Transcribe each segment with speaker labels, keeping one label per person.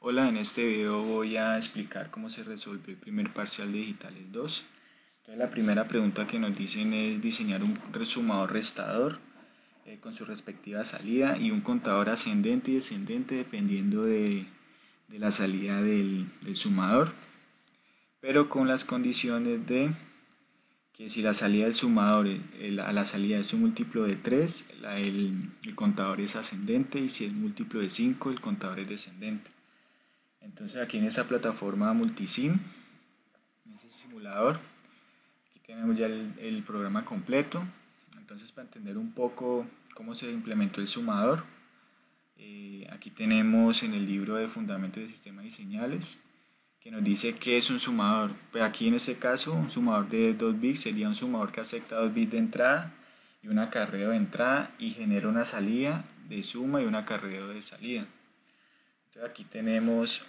Speaker 1: Hola, en este video voy a explicar cómo se resuelve el primer parcial de Digitales 2. Entonces, la primera pregunta que nos dicen es diseñar un sumador restador con su respectiva salida y un contador ascendente y descendente dependiendo de la salida del sumador, pero con las condiciones de que si la salida del sumador a la salida es un múltiplo de 3, el contador es ascendente, y si es múltiplo de 5, el contador es descendente. Entonces aquí en esta plataforma Multisim, en ese simulador, aquí tenemos ya el programa completo. Entonces, para entender un poco cómo se implementó el sumador, aquí tenemos en el libro de Fundamentos de Sistemas y Señales que nos dice qué es un sumador. Pues aquí en este caso un sumador de 2 bits sería un sumador que acepta 2 bits de entrada y un acarreo de entrada y genera una salida de suma y un acarreo de salida. Entonces aquí tenemos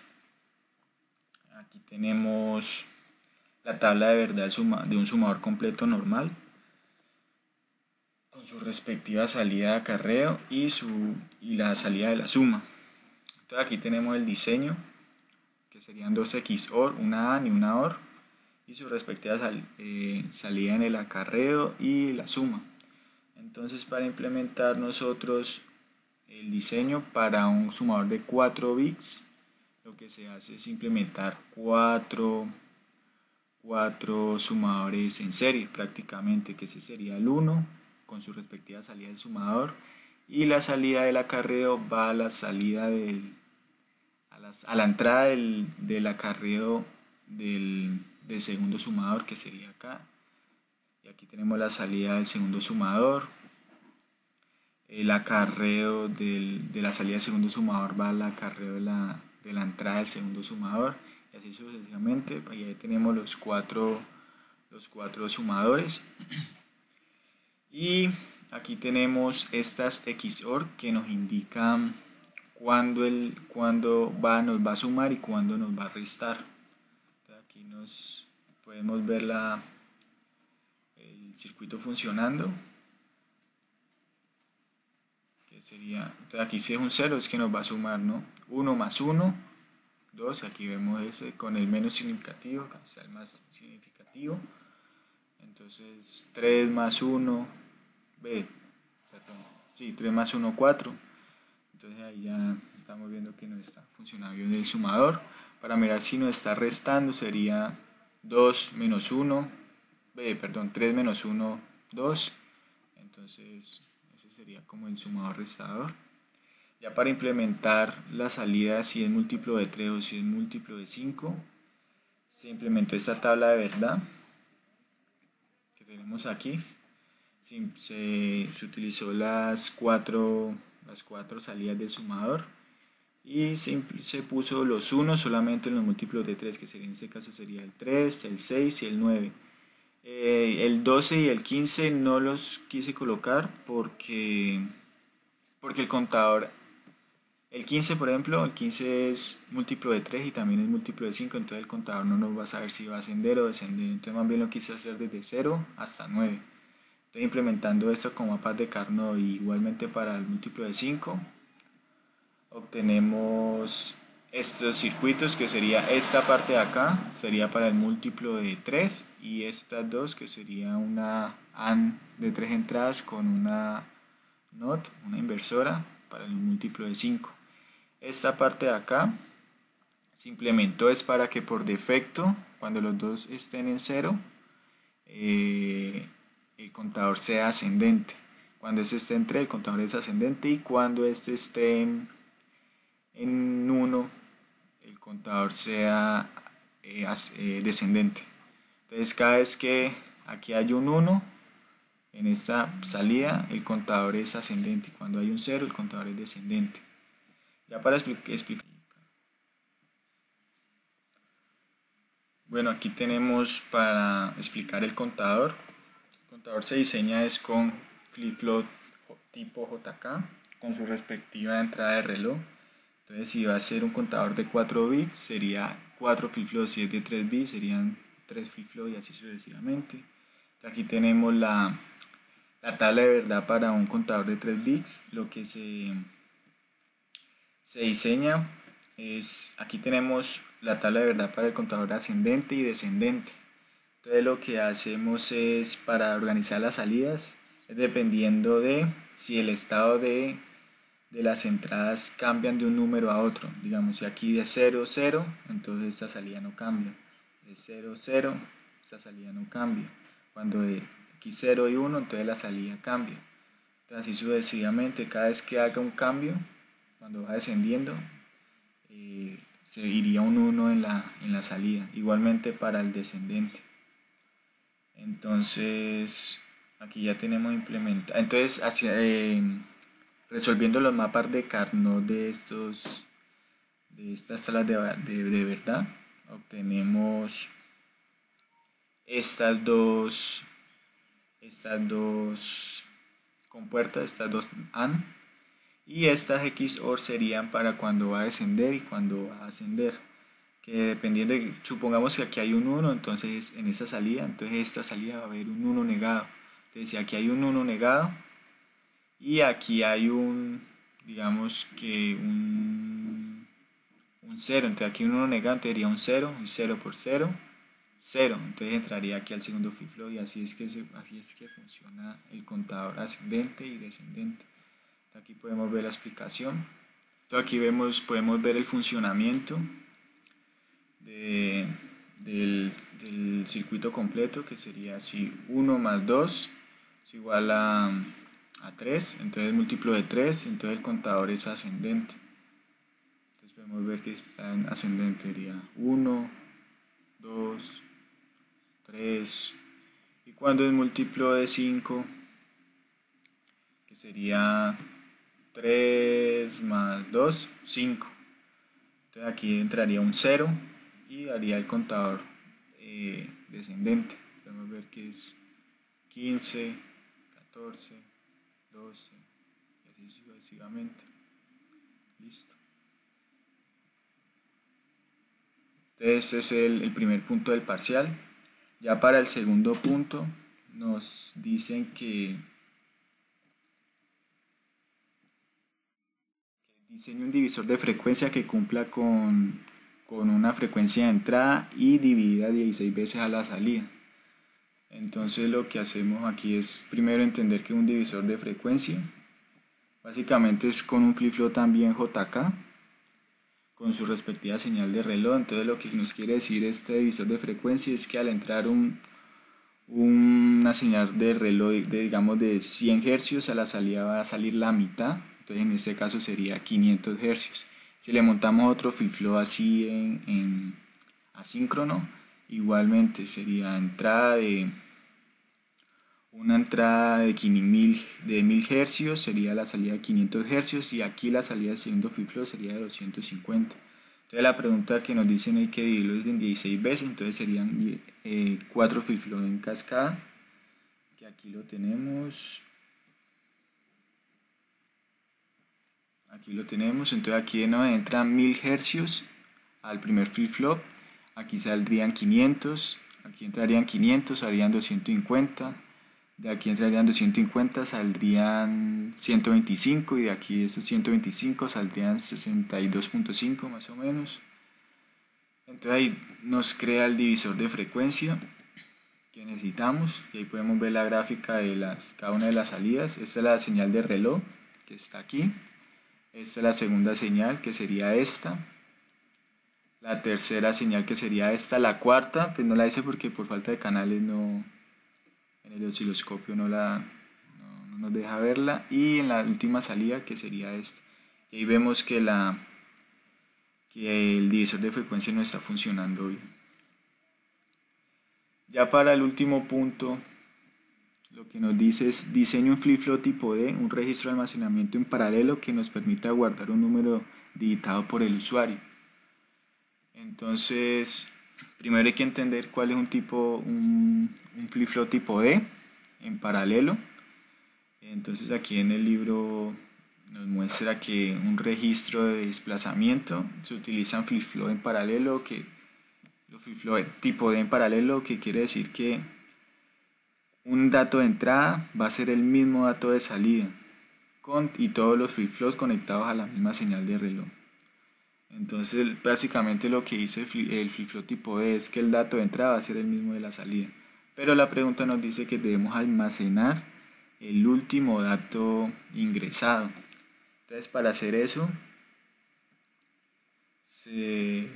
Speaker 1: la tabla de verdad de un sumador completo normal con su respectiva salida de acarreo y la salida de la suma. Entonces aquí tenemos el diseño, que serían dos XOR, una AND y una OR, y su respectiva salida en el acarreo y la suma. Entonces, para implementar nosotros el diseño para un sumador de 4 bits, lo que se hace es implementar cuatro sumadores en serie prácticamente, que ese sería el 1 con su respectiva salida del sumador, y la salida del acarreo va a la salida a la entrada del acarreo del segundo sumador, que sería acá, y aquí tenemos la salida del segundo sumador. El acarreo de la salida del segundo sumador va al acarreo de la entrada del segundo sumador, y así sucesivamente. Y ahí tenemos los cuatro sumadores. Y aquí tenemos estas XOR que nos indican cuándo nos va a sumar y cuándo nos va a restar. Entonces, aquí podemos ver el circuito funcionando. Entonces aquí si es un 0 es que nos va a sumar, ¿no? 1 más 1, 2, aquí vemos ese con el menos significativo, acá está el más significativo. Entonces 3 más 1, perdón, sí, 3 más 1, 4. Entonces ahí ya estamos viendo que no está funcionando bien el sumador. Para mirar si nos está restando sería 2 menos 1, 3 menos 1, 2. Entonces ese sería como el sumador restador. Ya para implementar la salida, si es múltiplo de 3 o si es múltiplo de 5, se implementó esta tabla de verdad que tenemos aquí. Se utilizó las cuatro salidas del sumador y se puso los 1 solamente en los múltiplos de 3, que en este caso sería el 3, el 6 y el 9. El 12 y el 15 no los quise colocar porque el contador, el 15 por ejemplo, el 15 es múltiplo de 3 y también es múltiplo de 5, entonces el contador no nos va a saber si va a ascender o descender. Entonces más bien lo quise hacer desde 0 hasta 9. Estoy implementando esto con mapas de Carnot, y igualmente para el múltiplo de 5 obtenemos estos circuitos, que sería esta parte de acá, sería para el múltiplo de 3, y estas dos, que sería una AND de 3 entradas con una NOT, una inversora, para el múltiplo de 5. Esta parte de acá se implementó es para que por defecto, cuando los dos estén en 0, el contador sea ascendente. Cuando este esté en 3, el contador es ascendente, y cuando este esté en 1, el contador sea descendente. Entonces cada vez que aquí hay un 1 en esta salida, el contador es ascendente, y cuando hay un 0, el contador es descendente. Ya para explicar. Bueno, aquí tenemos para explicar el contador. El contador se diseña es con flip-flop tipo JK con su respectiva entrada de reloj. Entonces, si va a ser un contador de 4 bits, sería 4 flip-flops. Si es de 3 bits, serían 3 flip-flops, y así sucesivamente. Aquí tenemos la tabla de verdad para un contador de 3 bits. Lo que se diseña aquí tenemos la tabla de verdad para el contador ascendente y descendente. Entonces lo que hacemos es, para organizar las salidas, es dependiendo de si el estado de las entradas cambian de un número a otro. Digamos, si aquí de 0, 0, entonces esta salida no cambia. De 0, 0, esta salida no cambia. Cuando de aquí 0 y 1, entonces la salida cambia. Entonces, así sucesivamente, cada vez que haga un cambio, cuando va descendiendo, se iría un 1 en la salida. Igualmente para el descendente. Entonces, aquí ya tenemos implementado. Entonces, resolviendo los mapas de Carnot de estas salas de verdad, obtenemos estas dos compuertas, estas dos AND, y estas XOR serían para cuando va a descender y cuando va a ascender, que dependiendo de, supongamos que aquí hay un 1, entonces en esta salida, va a haber un 1 negado. Entonces si aquí hay un 1 negado y aquí hay digamos que un 0, entonces aquí un 1 negado, entonces sería un 0, un 0 por 0, 0, entonces entraría aquí al segundo flip-flop, y así es que funciona el contador ascendente y descendente. Entonces aquí podemos ver la explicación. Entonces aquí podemos ver el funcionamiento del circuito completo, que sería así: 1 más 2 es igual a 3, entonces múltiplo de 3, entonces el contador es ascendente. Entonces podemos ver que está en ascendente, sería 1, 2, 3, y cuando es múltiplo de 5, que sería 3 más 2, 5. Entonces aquí entraría un 0 y haría el contador descendente. Podemos ver que es 15, 14, 12, y así sucesivamente. Listo. Entonces ese es el primer punto del parcial. Ya para el segundo punto nos dicen que diseñe un divisor de frecuencia que cumpla con una frecuencia de entrada y dividida 16 veces a la salida. Entonces lo que hacemos aquí es primero entender que un divisor de frecuencia básicamente es con un flip-flop también JK con su respectiva señal de reloj. Entonces lo que nos quiere decir este divisor de frecuencia es que al entrar una señal de reloj digamos de 100 Hz, a la salida va a salir la mitad, entonces en este caso sería 500 Hz. Si le montamos otro flip-flop así en asíncrono, igualmente sería una entrada de 1000 Hz, sería la salida de 500 Hz, y aquí la salida del segundo flip-flop sería de 250. Entonces la pregunta que nos dicen hay que dividirlo en 16 veces, entonces serían 4 flip-flops en cascada, que aquí lo tenemos. Entonces aquí nos entran 1000 Hz al primer flip-flop, aquí saldrían 500, aquí entrarían 500, saldrían 250, de aquí entrarían 250, saldrían 125, y de aquí esos 125 saldrían 62.5 más o menos. Entonces ahí nos crea el divisor de frecuencia que necesitamos, y ahí podemos ver la gráfica de cada una de las salidas. Esta es la señal de reloj que está aquí, esta es la segunda señal, que sería esta, la tercera señal, que sería esta, la cuarta pues no la hice porque por falta de canales en el osciloscopio no nos deja verla, y en la última salida, que sería esta. Y ahí vemos que el divisor de frecuencia no está funcionando bien. Ya para el último punto, lo que nos dice es: diseño un flip-flop tipo D, un registro de almacenamiento en paralelo que nos permita guardar un número digitado por el usuario. Entonces, primero hay que entender cuál es un flip-flop tipo D en paralelo. Entonces aquí en el libro nos muestra que un registro de desplazamiento se utilizan flip-flop en paralelo, los flip-flop tipo D en paralelo, que quiere decir que un dato de entrada va a ser el mismo dato de salida y todos los flip-flops conectados a la misma señal de reloj. Entonces, básicamente lo que dice el flip-flop tipo D es que el dato de entrada va a ser el mismo de la salida. Pero la pregunta nos dice que debemos almacenar el último dato ingresado. Entonces, para hacer eso, se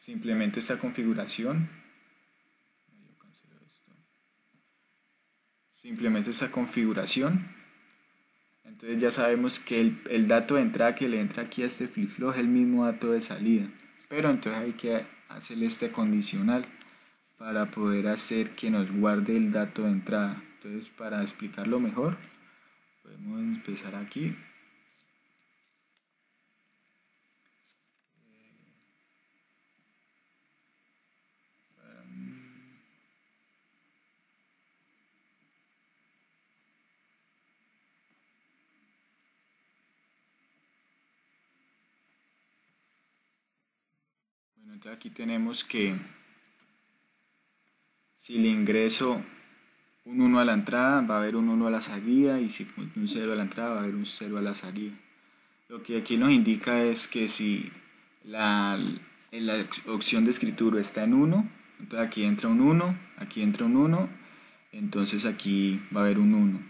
Speaker 1: implementa esta configuración. Se implementa esta configuración. Entonces ya sabemos que el dato de entrada que le entra aquí a este flip-flop es el mismo dato de salida. Pero entonces hay que hacerle este condicional para poder hacer que nos guarde el dato de entrada. Entonces, para explicarlo mejor, podemos empezar aquí. Bueno, entonces aquí tenemos que si le ingreso un 1 a la entrada, va a haber un 1 a la salida, y si un 0 a la entrada, va a haber un 0 a la salida. Lo que aquí nos indica es que si en la opción de escritura está en 1, entonces aquí entra un 1, aquí entra un 1, entonces aquí va a haber un 1.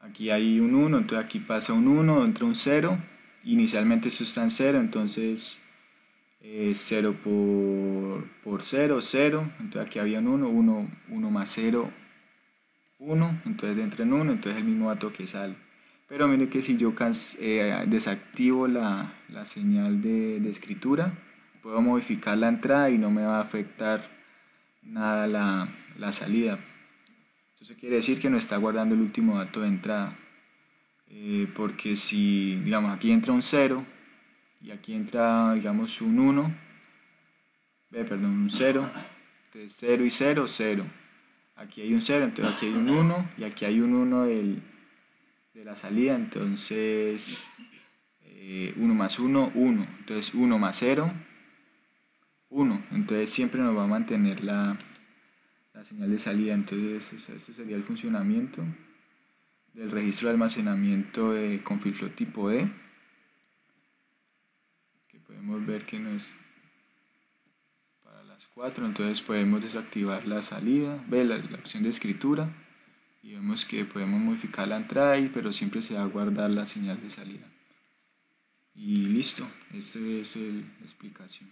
Speaker 1: Aquí hay un 1, entonces aquí pasa un 1, entra un 0, inicialmente esto está en 0, entonces 0 por 0, 0, entonces aquí había un 1, 1 más 0, 1, entonces entra en 1, entonces el mismo dato que sale. Pero mire que si yo desactivo la señal de escritura, puedo modificar la entrada y no me va a afectar nada la salida. Eso quiere decir que no está guardando el último dato de entrada. Porque si, digamos, aquí entra un 0 y aquí entra, digamos, un 1, perdón, un 0, entonces 0 y 0, 0. Aquí hay un 0, entonces aquí hay un 1 y aquí hay un 1 de la salida, entonces 1 más 1, 1, entonces 1 más 0, 1, entonces siempre nos va a mantener la señal de salida. Entonces este sería el funcionamiento del registro de almacenamiento con flip-flop tipo D, que podemos ver que no es para las 4, entonces podemos desactivar la salida, ve la opción de escritura, y vemos que podemos modificar la entrada ahí, pero siempre se va a guardar la señal de salida. Y listo, esta es la explicación.